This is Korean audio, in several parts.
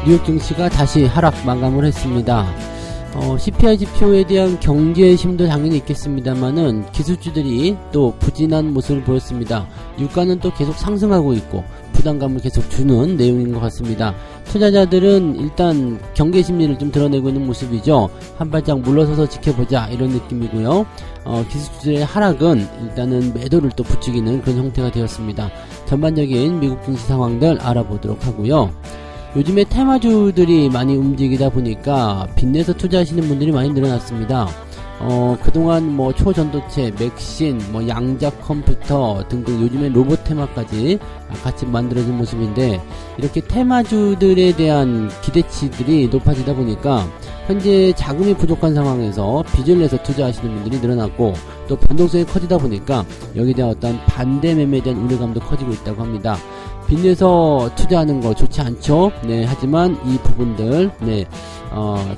뉴욕 증시가 다시 하락 마감을 했습니다. CPI 지표에 대한 경계심도 당연히 있겠습니다만은 기술주들이 또 부진한 모습을 보였습니다. 유가는 또 계속 상승하고 있고 부담감을 계속 주는 내용인 것 같습니다. 투자자들은 일단 경계심리를 좀 드러내고 있는 모습이죠. 한 발짝 물러서서 지켜보자 이런 느낌이고요. 기술주들의 하락은 일단은 매도를 또 부추기는 그런 형태가 되었습니다. 전반적인 미국 증시 상황들 알아보도록 하고요. 요즘에 테마주들이 많이 움직이다 보니까 빚내서 투자하시는 분들이 많이 늘어났습니다. 그동안 뭐 초전도체, 맥신, 뭐 양자 컴퓨터 등등 요즘엔 로봇 테마까지 같이 만들어진 모습인데, 이렇게 테마주들에 대한 기대치들이 높아지다 보니까 현재 자금이 부족한 상황에서 빚을 내서 투자하시는 분들이 늘어났고, 또 변동성이 커지다 보니까 여기에 대한 어떤 반대 매매에 대한 우려감도 커지고 있다고 합니다. 빚내서 투자하는 거 좋지 않죠? 네, 하지만 이 부분들,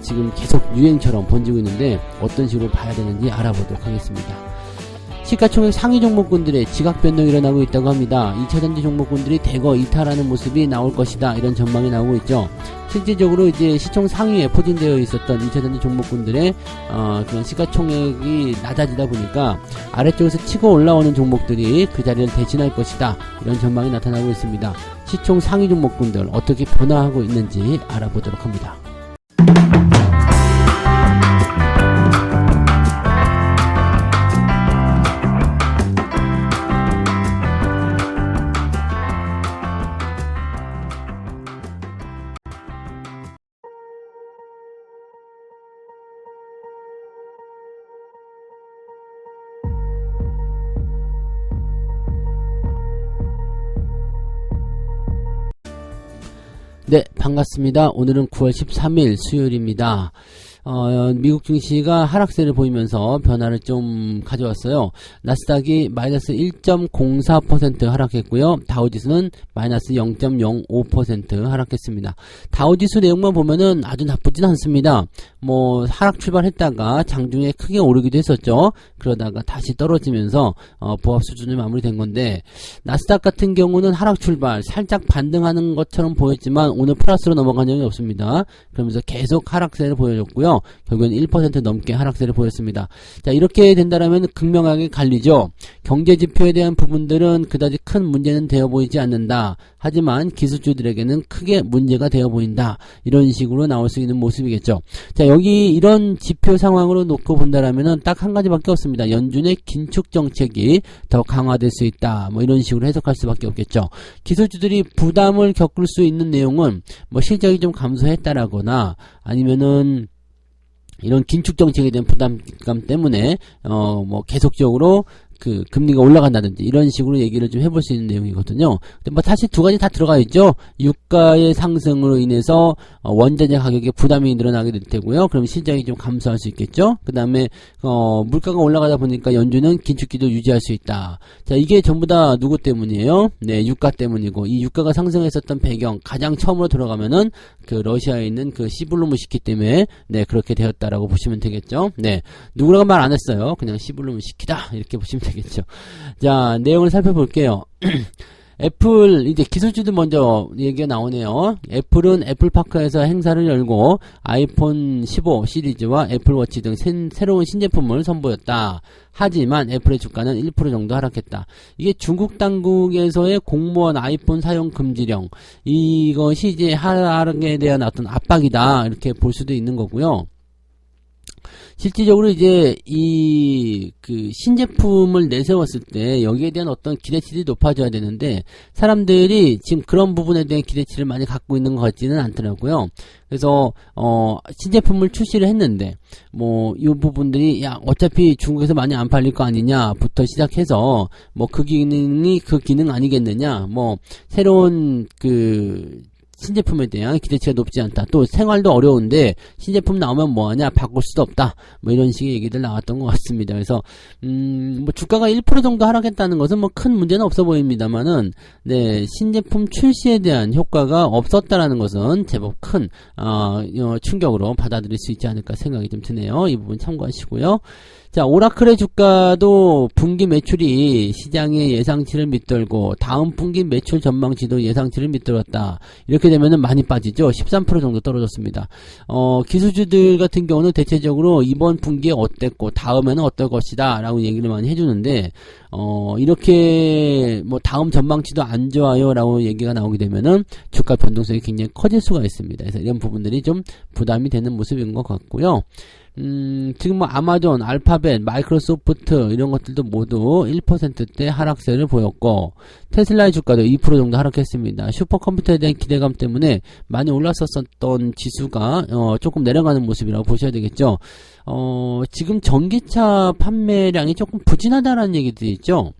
지금 계속 유행처럼 번지고 있는데 어떤 식으로 봐야 되는지 알아보도록 하겠습니다. 시가총액 상위 종목군들의 지각 변동이 일어나고 있다고 합니다. 2차전지 종목군들이 대거 이탈하는 모습이 나올 것이다, 이런 전망이 나오고 있죠. 실질적으로 이제 시총 상위에 포진되어 있었던 2차전지 종목군들의 그런 시가총액이 낮아지다 보니까 아래쪽에서 치고 올라오는 종목들이 그 자리를 대신할 것이다, 이런 전망이 나타나고 있습니다. 시총 상위 종목군들 어떻게 변화하고 있는지 알아보도록 합니다. 네, 반갑습니다. 오늘은 9월 13일 수요일입니다. 미국 증시가 하락세를 보이면서 변화를 좀 가져왔어요. 나스닥이 마이너스 1.04% 하락했고요. 다우지수는 마이너스 0.05% 하락했습니다. 다우지수 내용만 보면은 아주 나쁘진 않습니다. 뭐 하락 출발했다가 장중에 크게 오르기도 했었죠. 그러다가 다시 떨어지면서 보합 수준이 마무리된 건데, 나스닥 같은 경우는 하락 출발 살짝 반등하는 것처럼 보였지만 오늘 플러스로 넘어간 적이 없습니다. 그러면서 계속 하락세를 보여줬고요. 결국엔 1% 넘게 하락세를 보였습니다. 자, 이렇게 된다라면 극명하게 갈리죠. 경제지표에 대한 부분들은 그다지 큰 문제는 되어 보이지 않는다. 하지만 기술주들에게는 크게 문제가 되어 보인다. 이런 식으로 나올 수 있는 모습이겠죠. 자, 여기 이런 지표 상황으로 놓고 본다라면은 딱 한 가지밖에 없습니다. 연준의 긴축 정책이 더 강화될 수 있다. 뭐 이런 식으로 해석할 수밖에 없겠죠. 기술주들이 부담을 겪을 수 있는 내용은 뭐 실적이 좀 감소했다라거나 아니면은 이런 긴축 정책에 대한 부담감 때문에 뭐 계속적으로 그 금리가 올라간다든지 이런 식으로 얘기를 좀 해볼 수 있는 내용이거든요. 근데 뭐 사실 두 가지 다 들어가 있죠. 유가의 상승으로 인해서 원자재 가격에 부담이 늘어나게 될 테고요. 그럼 실적이 좀 감소할 수 있겠죠. 그 다음에 물가가 올라가다 보니까 연준은 긴축기도 유지할 수 있다. 자, 이게 전부 다 누구 때문이에요? 네, 유가 때문이고, 이 유가가 상승했었던 배경 가장 처음으로 들어가면은 그 러시아에 있는 그 시블루무시키 때문에 그렇게 되었다라고 보시면 되겠죠. 네, 누구라고 말 안 했어요. 그냥 시블루무시키다 이렇게 보시면 되겠죠. 자, 내용을 살펴볼게요. 애플, 이제 기술주들 먼저 얘기가 나오네요. 애플은 애플파크에서 행사를 열고 아이폰 15 시리즈와 애플워치 등 새로운 신제품을 선보였다. 하지만 애플의 주가는 1% 정도 하락했다. 이게 중국 당국에서의 공무원 아이폰 사용 금지령, 이것이 이제 하락에 대한 어떤 압박이다, 이렇게 볼 수도 있는 거고요. 실질적으로 이제 그 신제품을 내세웠을 때 여기에 대한 어떤 기대치들이 높아져야 되는데, 사람들이 지금 그런 부분에 대한 기대치를 많이 갖고 있는 것 같지는 않더라고요. 그래서 신제품을 출시를 했는데 뭐 이 부분들이 어차피 중국에서 많이 안 팔릴 거 아니냐부터 시작해서 뭐 그 기능이 그 기능 아니겠느냐, 뭐 새로운 그 신제품에 대한 기대치가 높지 않다. 또 생활도 어려운데 신제품 나오면 뭐하냐, 바꿀 수도 없다. 뭐 이런 식의 얘기들 나왔던 것 같습니다. 그래서 뭐 주가가 1% 정도 하락했다는 것은 뭐 큰 문제는 없어 보입니다만은, 신제품 출시에 대한 효과가 없었다라는 것은 제법 큰 충격으로 받아들일 수 있지 않을까 생각이 좀 드네요. 이 부분 참고하시고요. 자, 오라클의 주가도 분기 매출이 시장의 예상치를 밑돌고 다음 분기 매출 전망치도 예상치를 밑돌았다. 이렇게 되면은 많이 빠지죠. 13% 정도 떨어졌습니다. 기술주들 같은 경우는 대체적으로 이번 분기에 어땠고 다음에는 어떨 것이다 라고 얘기를 많이 해주는데 이렇게 뭐 다음 전망치도 안 좋아요 라고 얘기가 나오게 되면은 주가 변동성이 굉장히 커질 수가 있습니다. 그래서 이런 부분들이 좀 부담이 되는 모습인 것 같고요. 지금 뭐 아마존, 알파벳, 마이크로소프트 이런 것들도 모두 1%대 하락세를 보였고 테슬라의 주가도 2% 정도 하락했습니다. 슈퍼컴퓨터에 대한 기대감 때문에 많이 올랐었던 지수가 조금 내려가는 모습이라고 보셔야 되겠죠. 지금 전기차 판매량이 조금 부진하다라는 얘기들이 있죠.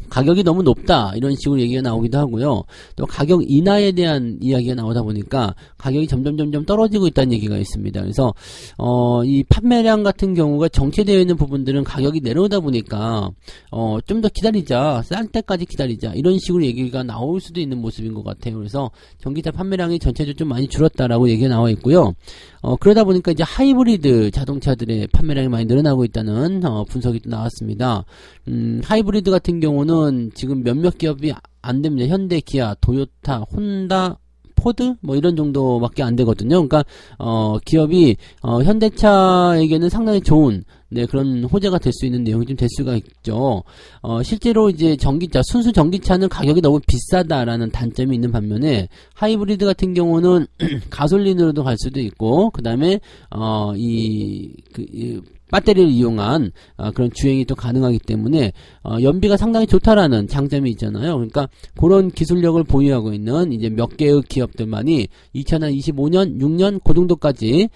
가격이 너무 높다 이런 식으로 얘기가 나오기도 하고요. 또 가격 인하에 대한 이야기가 나오다 보니까 가격이 점점 떨어지고 있다는 얘기가 있습니다. 그래서 이 판매량 같은 경우가 정체되어 있는 부분들은 가격이 내려오다 보니까 좀 더 기다리자, 쌀 때까지 기다리자 이런 식으로 얘기가 나올 수도 있는 모습인 것 같아요. 그래서 전기차 판매량이 전체적으로 좀 많이 줄었다라고 얘기가 나와 있고요. 그러다 보니까 이제 하이브리드 자동차들의 판매량이 많이 늘어나고 있다는 분석이 또 나왔습니다. 하이브리드 같은 경우는 지금 몇몇 기업이 안 됩니다. 현대, 기아, 도요타, 혼다, 포드 뭐 이런 정도밖에 안 되거든요. 그러니까 기업이 현대차에게는 상당히 좋은 그런 호재가 될 수 있는 내용이 좀 될 수가 있죠. 실제로 이제 전기차, 순수 전기차는 가격이 너무 비싸다라는 단점이 있는 반면에 하이브리드 같은 경우는 가솔린으로도 갈 수도 있고 그 다음에 배터리를 이용한 그런 주행이 또 가능하기 때문에 연비가 상당히 좋다라는 장점이 있잖아요. 그러니까 그런 기술력을 보유하고 있는 이제 몇 개의 기업들만이 2025년, 6년 그 정도까지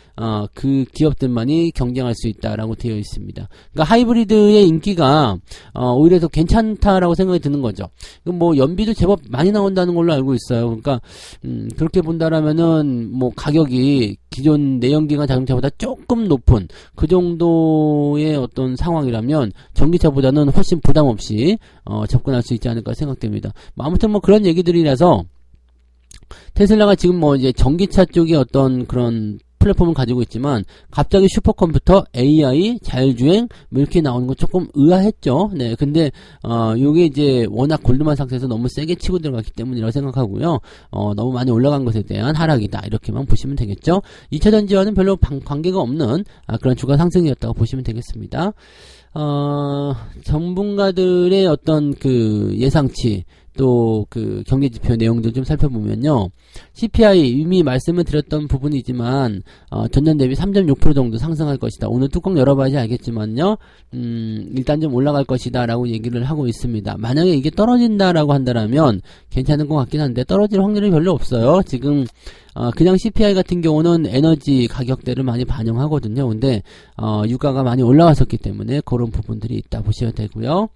그 기업들만이 경쟁할 수 있다라고 되어 있습니다. 그러니까 하이브리드의 인기가 오히려 더 괜찮다라고 생각이 드는 거죠. 뭐 연비도 제법 많이 나온다는 걸로 알고 있어요. 그러니까 그렇게 본다라면은 뭐 가격이 기존 내연기관 자동차보다 조금 높은 그 정도의 어떤 상황이라면 전기차보다는 훨씬 부담 없이 접근할 수 있지 않을까 생각됩니다. 아무튼 뭐 그런 얘기들이라서 테슬라가 지금 뭐 이제 전기차 쪽에 어떤 그런 플랫폼을 가지고 있지만 갑자기 슈퍼컴퓨터, AI, 자율주행 뭐 이렇게 나오는 거 조금 의아했죠. 네, 근데 요게 이제 워낙 골드만삭스에서 너무 세게 치고 들어갔기 때문이라고 생각하고요. 너무 많이 올라간 것에 대한 하락이다 이렇게만 보시면 되겠죠. 2차전지와는 별로 관계가 없는 그런 주가 상승이었다고 보시면 되겠습니다. 전문가들의 어떤 그 예상치 또 그 경제지표 내용들 좀 살펴보면요. CPI 이미 말씀을 드렸던 부분이지만 전년 대비 3.6% 정도 상승할 것이다. 오늘 뚜껑 열어봐야지 알겠지만요. 일단 좀 올라갈 것이다 라고 얘기를 하고 있습니다. 만약에 이게 떨어진다라고 한다면 괜찮은 것 같긴 한데 떨어질 확률이 별로 없어요. 지금 그냥 CPI 같은 경우는 에너지 가격대를 많이 반영하거든요. 근데 유가가 많이 올라왔었기 때문에 그런 부분들이 있다 보셔야 되고요.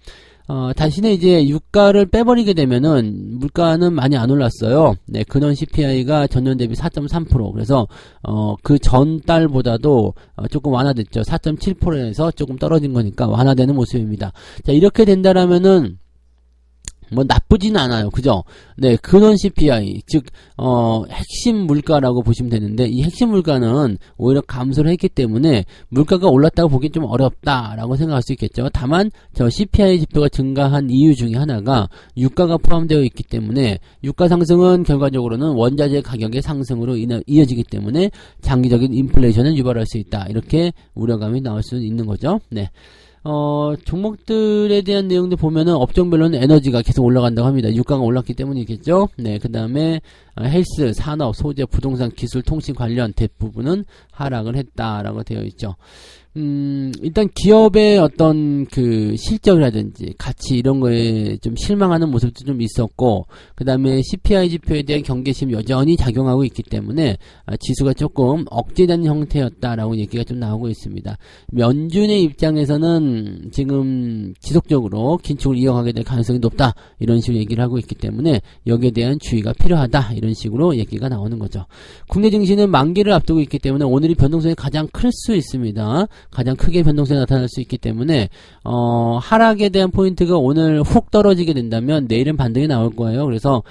대신에 이제 유가를 빼버리게 되면은 물가는 많이 안 올랐어요. 네, 근원 CPI가 전년 대비 4.3%. 그래서 그 전달보다도 조금 완화됐죠. 4.7%에서 조금 떨어진 거니까 완화되는 모습입니다. 자, 이렇게 된다라면은 뭐 나쁘진 않아요. 그죠? 네, 근원 CPI 즉 핵심 물가라고 보시면 되는데 이 핵심 물가는 오히려 감소를 했기 때문에 물가가 올랐다고 보기 좀 어렵다라고 생각할 수 있겠죠. 다만 저 CPI 지표가 증가한 이유 중에 하나가 유가가 포함되어 있기 때문에 유가 상승은 결과적으로는 원자재 가격의 상승으로 이어지기 때문에 장기적인 인플레이션을 유발할 수 있다. 이렇게 우려감이 나올 수 있는 거죠. 네. 종목들에 대한 내용들 보면은 업종별로는 에너지가 계속 올라간다고 합니다. 유가가 올랐기 때문이겠죠. 네, 그 다음에 헬스, 산업, 소재, 부동산, 기술, 통신 관련 대부분은 하락을 했다라고 되어 있죠. 일단 기업의 어떤 그 실적이라든지 가치 이런 거에 좀 실망하는 모습도 좀 있었고, 그 다음에 CPI 지표에 대한 경계심 여전히 작용하고 있기 때문에 지수가 조금 억제된 형태였다라고 얘기가 좀 나오고 있습니다. 연준의 입장에서는 지금 지속적으로 긴축을 이어가게 될 가능성이 높다 이런 식으로 얘기를 하고 있기 때문에 여기에 대한 주의가 필요하다 이런 식으로 얘기가 나오는 거죠. 국내 증시는 만기를 앞두고 있기 때문에 오늘이 변동성이 가장 클 수 있습니다. 가장 크게 변동성이 나타날 수 있기 때문에 하락에 대한 포인트가 오늘 훅 떨어지게 된다면 내일은 반등이 나올 거예요. 그래서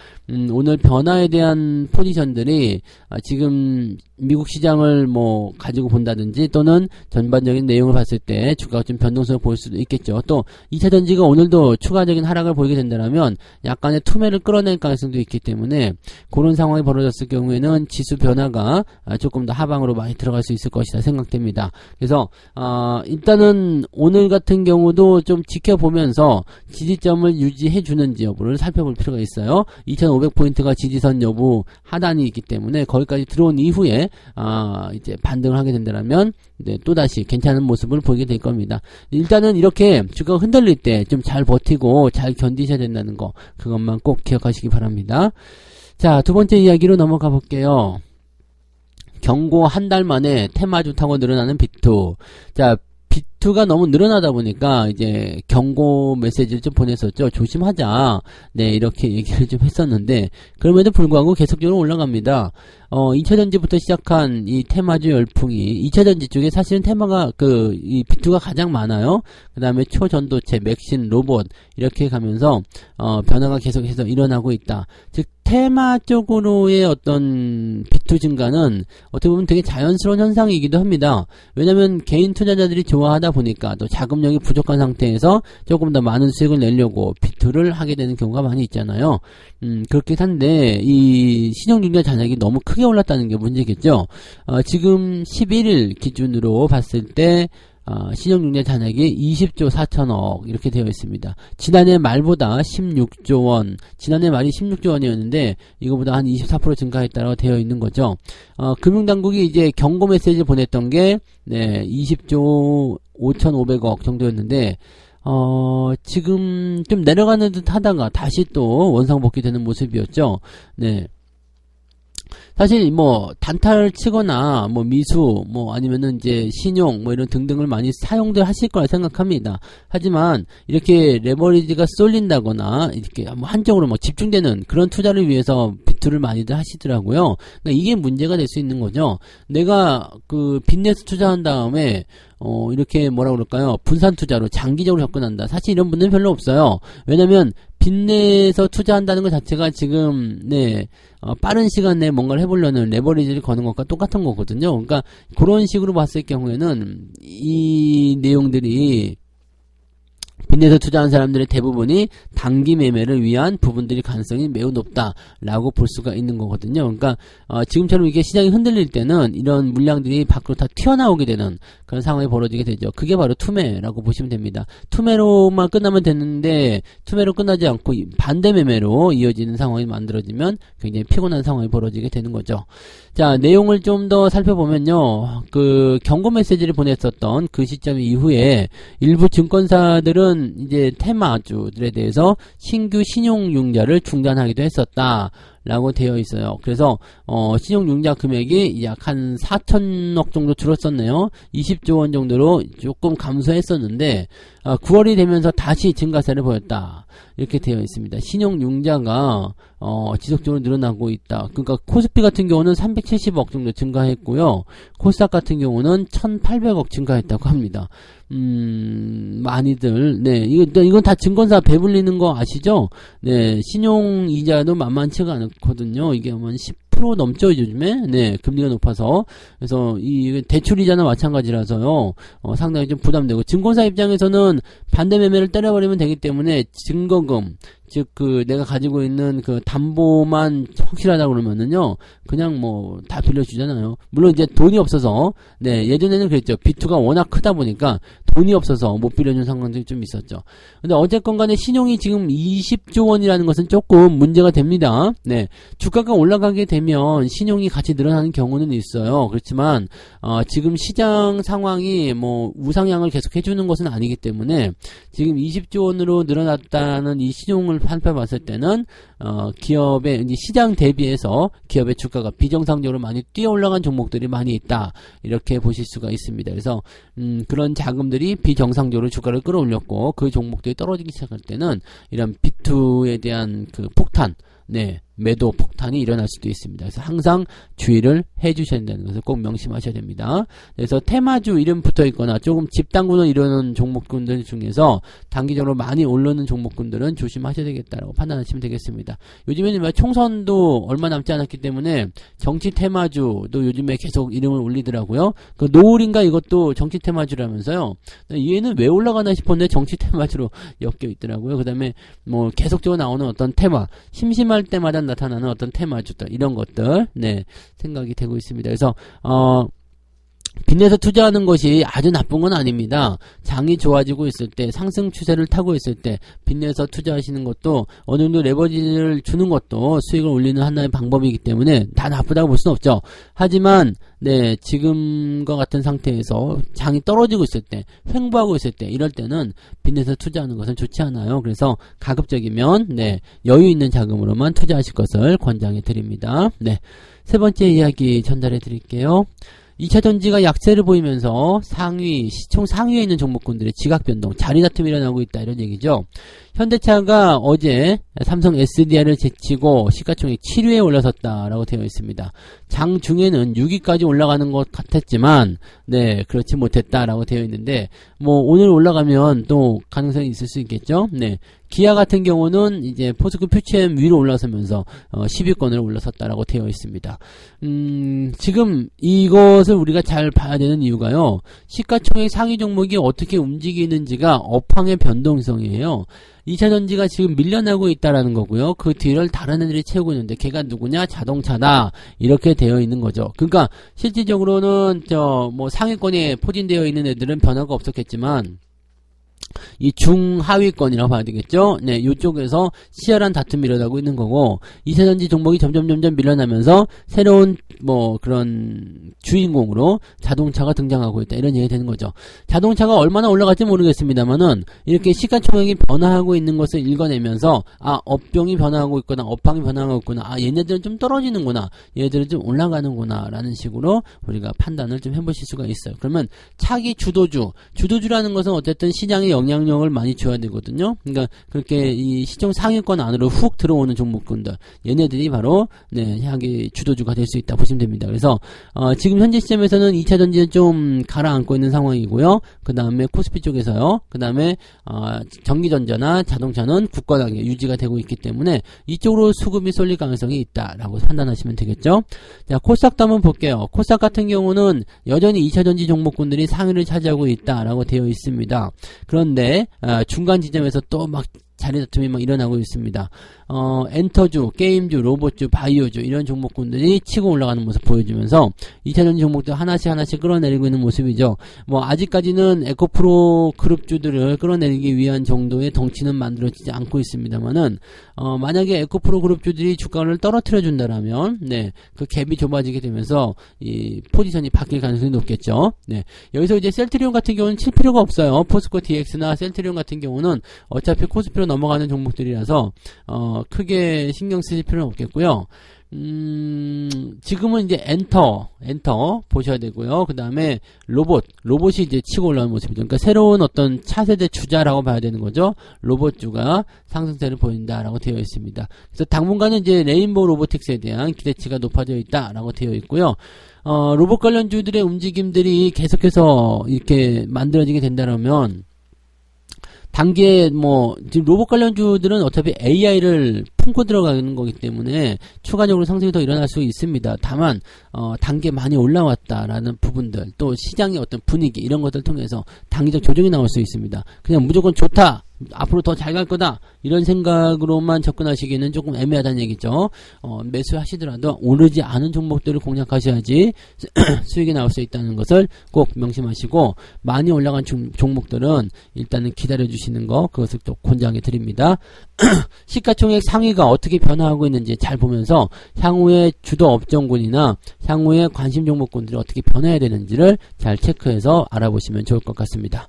오늘 변화에 대한 포지션들이 지금 미국 시장을 뭐 가지고 본다든지 또는 전반적인 내용을 봤을 때 주가가 좀 변동성을 보일 수도 있겠죠. 또 2차전지가 오늘도 추가적인 하락을 보이게 된다면 약간의 투매를 끌어낼 가능성도 있기 때문에 그런 상황이 벌어졌을 경우에는 지수 변화가 조금 더 하방으로 많이 들어갈 수 있을 것이다 생각됩니다. 그래서 일단은 오늘 같은 경우도 좀 지켜보면서 지지점을 유지해 주는지 여부를 살펴볼 필요가 있어요. 2500포인트가 지지선 여부 하단이 있기 때문에 거기까지 들어온 이후에 이제 반등을 하게 된다면 네, 또다시 괜찮은 모습을 보이게 될 겁니다. 일단은 이렇게 주가가 흔들릴 때 좀 잘 버티고 잘 견디셔야 된다는 거, 그것만 꼭 기억하시기 바랍니다. 자, 두 번째 이야기로 넘어가 볼게요. 경고 한 달 만에 테마주 타고 늘어나는 비투. 자, 비투가 너무 늘어나다 보니까 이제 경고 메시지를 좀 보냈었죠. 조심하자. 네, 이렇게 얘기를 좀 했었는데 그럼에도 불구하고 계속적으로 올라갑니다. 2차전지부터 시작한 이 테마주 열풍이 2차전지 쪽에 사실은 테마가 이 비투가 가장 많아요. 그 다음에 초전도체, 맥신, 로봇 이렇게 가면서 변화가 계속해서 일어나고 있다. 즉 테마 쪽으로의 어떤 비투 증가는 어떻게 보면 되게 자연스러운 현상이기도 합니다. 왜냐면 개인 투자자들이 좋아하다 보니까 또 자금력이 부족한 상태에서 조금 더 많은 수익을 내려고 비투를 하게 되는 경우가 많이 있잖아요. 그렇긴 한데 이 신용융자 잔액이 너무 크게 올랐다는 게 문제겠죠. 지금 11일 기준으로 봤을 때 신용융자 잔액이 20조 4천억 이렇게 되어 있습니다. 지난해 말보다 16조 원, 지난해 말이 16조 원이었는데 이거보다 한 24% 증가했다고 되어 있는 거죠. 금융당국이 이제 경고 메시지를 보냈던 게 20조 5,500억 정도였는데 지금 좀 내려가는 듯 하다가 다시 또 원상복귀되는 모습이었죠. 네. 사실 뭐 단타를 치거나 뭐 미수 뭐 아니면은 이제 신용 뭐 이런 등등을 많이 사용들 하실 거라 생각합니다. 하지만 이렇게 레버리지가 쏠린다거나 이렇게 뭐 한쪽으로 뭐 집중되는 그런 투자를 위해서 비투를 많이들 하시더라고요. 그러니까 이게 문제가 될 수 있는 거죠. 내가 빚내서 투자한 다음에 이렇게 뭐라 그럴까요? 분산 투자로 장기적으로 접근한다. 사실 이런 분들은 별로 없어요. 왜냐면 빚내서 투자한다는 것 자체가 지금 빠른 시간 내에 뭔가를 해보려는 레버리지를 거는 것과 똑같은 거거든요. 그러니까 그런 식으로 봤을 경우에는 이 내용들이 빚내서 투자한 사람들의 대부분이 단기 매매를 위한 부분들이 가능성이 매우 높다라고 볼 수가 있는 거거든요. 그러니까 지금처럼 이게 시장이 흔들릴 때는 이런 물량들이 밖으로 다 튀어나오게 되는 그런 상황이 벌어지게 되죠. 그게 바로 투매라고 보시면 됩니다. 투매로만 끝나면 되는데 투매로 끝나지 않고 반대 매매로 이어지는 상황이 만들어지면 굉장히 피곤한 상황이 벌어지게 되는 거죠. 자, 내용을 좀 더 살펴보면요. 경고 메시지를 보냈었던 그 시점 이후에 일부 증권사들은 이제 테마주들에 대해서 신규 신용융자를 중단하기도 했었다. 라고 되어 있어요. 그래서 신용융자 금액이 약 한 4천억 정도 줄었었네요. 20조 원 정도로 조금 감소했었는데 9월이 되면서 다시 증가세를 보였다. 이렇게 되어 있습니다. 신용융자가 지속적으로 늘어나고 있다. 그러니까 코스피 같은 경우는 370억 정도 증가했고요. 코스닥 같은 경우는 1,800억 증가했다고 합니다. 많이들 이건 다 증권사 배불리는 거 아시죠? 신용이자도 만만치가 않거든요. 이게 한 10% 넘죠, 요즘에. 금리가 높아서. 그래서 이 대출이자나 마찬가지라서요. 상당히 좀 부담되고 증권사 입장에서는 반대 매매를 때려버리면 되기 때문에 증거금, 즉 내가 가지고 있는 담보만 확실하다고 그러면은요 그냥 뭐 다 빌려주잖아요. 물론 이제 돈이 없어서 예전에는 그랬죠. 비투가 워낙 크다 보니까 돈이 없어서 못 빌려준 상황들이 좀 있었죠. 근데 어쨌건 간에 신용이 지금 20조 원이라는 것은 조금 문제가 됩니다. 주가가 올라가게 되면 신용이 같이 늘어나는 경우는 있어요. 그렇지만 지금 시장 상황이 뭐 우상향을 계속 해주는 것은 아니기 때문에 지금 20조 원으로 늘어났다는 이 신용을 살펴봤을 때는 기업의 이제 시장 대비해서 기업의 주가가 비정상적으로 많이 뛰어 올라간 종목들이 많이 있다, 이렇게 보실 수가 있습니다. 그래서 그런 자금들이 비정상적으로 주가를 끌어올렸고 그 종목들이 떨어지기 시작할 때는 이런 차트에 대한 그 폭탄, 네, 매도 폭탄이 일어날 수도 있습니다. 그래서 항상 주의를 해주셔야 된다는 것을 꼭 명심하셔야 됩니다. 그래서 테마주 이름 붙어 있거나 조금 집단군을 이루는 종목군들 중에서 단기적으로 많이 오르는 종목군들은 조심하셔야 되겠다라고 판단하시면 되겠습니다. 요즘에는 총선도 얼마 남지 않았기 때문에 정치 테마주도 요즘에 계속 이름을 올리더라고요. 그 노을인가 이것도 정치 테마주라면서요. 얘는 왜 올라가나 싶었는데 정치 테마주로 엮여 있더라고요. 그 다음에 뭐 계속적으로 나오는 어떤 테마, 심심할 때마다 나타나는 어떤 테마주들, 이런 것들, 네, 생각이 되고 있습니다. 그래서, 빚내서 투자하는 것이 아주 나쁜 건 아닙니다. 장이 좋아지고 있을 때, 상승 추세를 타고 있을 때, 빚내서 투자하시는 것도 어느 정도 레버리지를 주는 것도 수익을 올리는 하나의 방법이기 때문에 다 나쁘다고 볼 수는 없죠. 하지만, 네, 지금과 같은 상태에서 장이 떨어지고 있을 때, 횡보하고 있을 때, 이럴 때는 빚내서 투자하는 것은 좋지 않아요. 그래서 가급적이면, 네, 여유 있는 자금으로만 투자하실 것을 권장해 드립니다. 네. 세 번째 이야기 전달해 드릴게요. 2차전지가 약세를 보이면서 시총 상위에 있는 종목군들의 지각변동, 자리다툼이 일어나고 있다, 이런 얘기죠. 현대차가 어제 삼성 SDI를 제치고 시가총액 7위에 올라섰다라고 되어 있습니다. 장 중에는 6위까지 올라가는 것 같았지만, 네, 그렇지 못했다라고 되어 있는데, 뭐, 오늘 올라가면 또 가능성이 있을 수 있겠죠? 네. 기아 같은 경우는 이제 포스코 퓨처엠 위로 올라서면서 10위권을 올라섰다라고 되어 있습니다. 지금 이것을 우리가 잘 봐야 되는 이유가요. 시가총액 상위 종목이 어떻게 움직이는지가 업황의 변동성이에요. 2차전지가 지금 밀려나고 있다라는 거고요. 그 뒤를 다른 애들이 채우고 있는데 걔가 누구냐? 자동차다. 이렇게 되어 있는 거죠. 그러니까 실질적으로는 뭐 상위권에 포진되어 있는 애들은 변화가 없었겠지만 이 중하위권이라고 봐야 되겠죠? 네, 이쪽에서 치열한 다툼이 일어나고 있는 거고, 2차전지 종목이 점점 밀려나면서 새로운 뭐 그런 주인공으로 자동차가 등장하고 있다, 이런 얘기 되는 거죠. 자동차가 얼마나 올라갈지 모르겠습니다만은 이렇게 시가총액이 변화하고 있는 것을 읽어내면서 업종이 변화하고 있구나, 업황이 변화하고 있구나, 얘네들은 좀 떨어지는구나, 얘네들은 좀 올라가는구나 라는 식으로 우리가 판단을 좀 해보실 수가 있어요. 그러면 차기 주도주라는 것은 어쨌든 시장의 영향력을 많이 줘야 되거든요. 그러니까 그렇게 이 시총 상위권 안으로 훅 들어오는 종목군들, 얘네들이 바로 향기 주도주가 될 수 있다 보시면 됩니다. 그래서 지금 현재 시점에서는 2차전지는 좀 가라앉고 있는 상황이고요. 그 다음에 코스피 쪽에서요. 그 다음에 전기전자나 자동차는 굳건하게 유지가 되고 있기 때문에 이쪽으로 수급이 쏠릴 가능성이 있다라고 판단하시면 되겠죠. 자, 코스닥도 한번 볼게요. 코스닥 같은 경우는 여전히 2차전지 종목군들이 상위를 차지하고 있다라고 되어 있습니다. 그런데 중간 지점에서 또 막 자리다툼이 막 일어나고 있습니다. 엔터주, 게임주, 로봇주, 바이오주 이런 종목군들이 치고 올라가는 모습 보여주면서 2차전지 종목들 하나씩 끌어내리고 있는 모습이죠. 뭐 아직까지는 에코프로 그룹주들을 끌어내리기 위한 정도의 덩치는 만들어지지 않고 있습니다만은 만약에 에코프로 그룹주들이 주가를 떨어뜨려 준다라면 그 갭이 좁아지게 되면서 이 포지션이 바뀔 가능성이 높겠죠. 여기서 이제 셀트리온 같은 경우는 칠 필요가 없어요. 포스코 DX나 셀트리온 같은 경우는 어차피 코스피로 넘어가는 종목들이라서 크게 신경 쓰실 필요는 없겠고요. 지금은 이제 엔터 보셔야 되고요. 그 다음에 로봇이 이제 치고 올라오는 모습이죠. 그러니까 새로운 어떤 차세대 주자라고 봐야 되는 거죠. 로봇주가 상승세를 보인다라고 되어 있습니다. 그래서 당분간은 이제 레인보우 로보틱스에 대한 기대치가 높아져 있다라고 되어 있고요. 로봇 관련주들의 움직임들이 계속해서 이렇게 만들어지게 된다면 단기에 지금 로봇 관련주들은 어차피 AI를 품고 들어가는 거기 때문에 추가적으로 상승이 더 일어날 수 있습니다. 다만 단계 많이 올라왔다라는 부분들, 또 시장의 어떤 분위기 이런 것들 통해서 단기적 조정이 나올 수 있습니다. 그냥 무조건 좋다, 앞으로 더 잘 갈 거다 이런 생각으로만 접근하시기에는 조금 애매하다는 얘기죠. 매수하시더라도 오르지 않은 종목들을 공략하셔야지 수익이 나올 수 있다는 것을 꼭 명심하시고, 많이 올라간 종목들은 일단은 기다려주시는 거, 그것을 또 권장해 드립니다. 시가총액 상위가 어떻게 변화하고 있는지 잘 보면서 향후에 주도 업종군이나 향후에 관심 종목군들이 어떻게 변해야 되는지를 잘 체크해서 알아보시면 좋을 것 같습니다.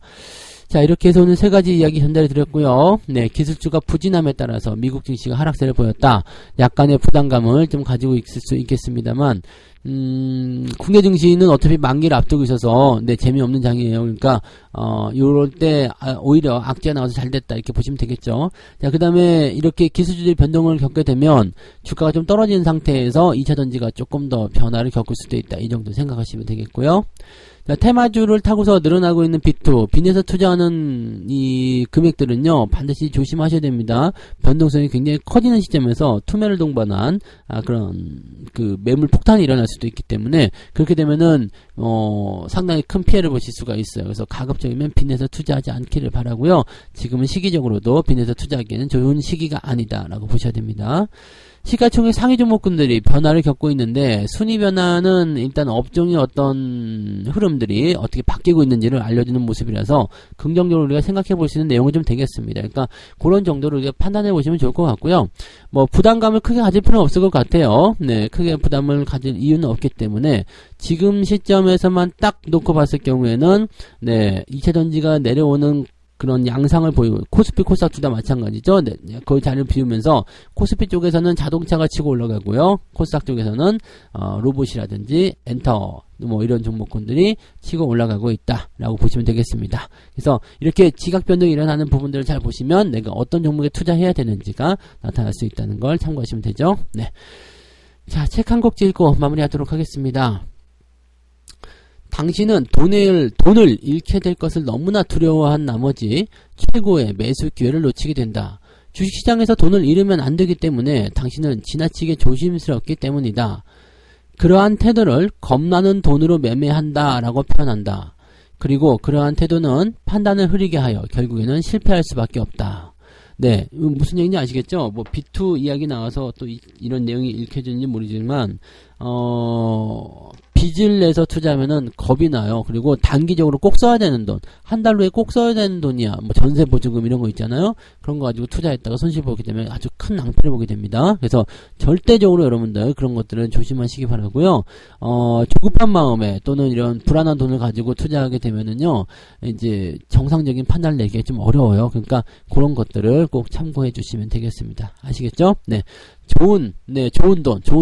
자, 이렇게 해서 오늘 세 가지 이야기 전달해 드렸고요. 기술주가 부진함에 따라서 미국 증시가 하락세를 보였다. 약간의 부담감을 좀 가지고 있을 수 있겠습니다만, 국내 증시는 어차피 만기를 앞두고 있어서, 네, 재미없는 장이에요. 그러니까, 요럴 때, 오히려 악재가 나와서 잘 됐다. 이렇게 보시면 되겠죠. 자, 그 다음에 이렇게 기술주의 변동을 겪게 되면, 주가가 좀 떨어지는 상태에서 2차전지가 조금 더 변화를 겪을 수도 있다. 이 정도 생각하시면 되겠고요. 자, 테마주를 타고서 늘어나고 있는 비투, 빚에서 투자하는 이 금액들은요, 반드시 조심하셔야 됩니다. 변동성이 굉장히 커지는 시점에서 투매를 동반한, 그런, 매물 폭탄이 일어날 수도 있기 때문에, 그렇게 되면은, 상당히 큰 피해를 보실 수가 있어요. 그래서 가급적이면 빚에서 투자하지 않기를 바라고요. 지금은 시기적으로도 빚에서 투자하기에는 좋은 시기가 아니다라고 보셔야 됩니다. 시가총액 상위 종목군들이 변화를 겪고 있는데 순위 변화는 일단 업종의 어떤 흐름들이 어떻게 바뀌고 있는지를 알려주는 모습이라서 긍정적으로 우리가 생각해 볼 수 있는 내용은 좀 되겠습니다. 그러니까 그런 정도로 우리가 판단해 보시면 좋을 것 같고요. 뭐 부담감을 크게 가질 필요는 없을 것 같아요. 네, 크게 부담을 가질 이유는 없기 때문에 지금 시점에서만 딱 놓고 봤을 경우에는 네, 2차전지가 내려오는 그런 양상을 보이고 코스피 코스닥 둘 다 마찬가지죠. 네, 그 자리를 비우면서 코스피 쪽에서는 자동차가 치고 올라가고요. 코스닥 쪽에서는 로봇이라든지 엔터 뭐 이런 종목군들이 치고 올라가고 있다라고 보시면 되겠습니다. 그래서 이렇게 지각 변동이 일어나는 부분들을 잘 보시면 내가 어떤 종목에 투자해야 되는지가 나타날 수 있다는 걸 참고하시면 되죠. 네. 자, 책 한 곡 읽고 마무리하도록 하겠습니다. 당신은 돈을 잃게 될 것을 너무나 두려워한 나머지 최고의 매수 기회를 놓치게 된다. 주식시장에서 돈을 잃으면 안 되기 때문에 당신은 지나치게 조심스럽기 때문이다. 그러한 태도를 겁나는 돈으로 매매한다 라고 표현한다. 그리고 그러한 태도는 판단을 흐리게 하여 결국에는 실패할 수밖에 없다. 네, 무슨 얘기인지 아시겠죠? 뭐 B2 이야기 나와서 또 이런 내용이 읽혀지는지 모르지만 빚을 내서 투자하면은 겁이 나요. 그리고 단기적으로 꼭 써야 되는 돈, 한 달 후에 꼭 써야 되는 돈이야. 뭐 전세 보증금 이런 거 있잖아요. 그런 거 가지고 투자했다가 손실 보게 되면 아주 큰 낭패를 보게 됩니다. 그래서 절대적으로 여러분들 그런 것들은 조심하시기 바라고요. 조급한 마음에 또는 이런 불안한 돈을 가지고 투자하게 되면은요, 이제 정상적인 판단을 내기가 좀 어려워요. 그러니까 그런 것들을 꼭 참고해 주시면 되겠습니다. 아시겠죠? 네. 좋은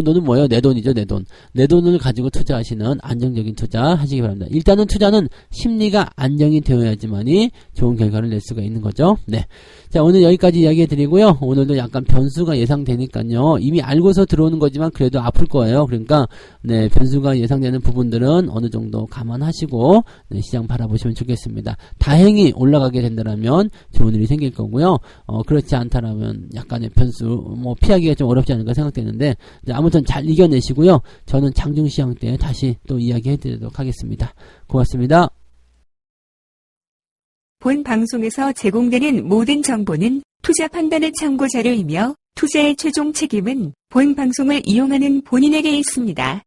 돈은 뭐예요? 내 돈이죠, 내 돈. 내 돈을 가지고 투자하시는 안정적인 투자 하시기 바랍니다. 일단은 투자는 심리가 안정이 되어야지만이 좋은 결과를 낼 수가 있는 거죠. 네. 자, 오늘 여기까지 이야기 해드리고요. 오늘도 약간 변수가 예상되니까요. 이미 알고서 들어오는 거지만 그래도 아플 거예요. 그러니까, 네, 변수가 예상되는 부분들은 어느 정도 감안하시고, 네, 시장 바라보시면 좋겠습니다. 다행히 올라가게 된다면 좋은 일이 생길 거고요. 그렇지 않다라면 약간의 변수, 뭐, 피하기가 좀 어렵지 않을까 생각되는데, 네, 아무튼 잘 이겨내시고요. 저는 장중시장 때 다시 또 이야기 해드리도록 하겠습니다. 고맙습니다. 본 방송에서 제공되는 모든 정보는 투자 판단의 참고 자료이며 투자의 최종 책임은 본 방송을 이용하는 본인에게 있습니다.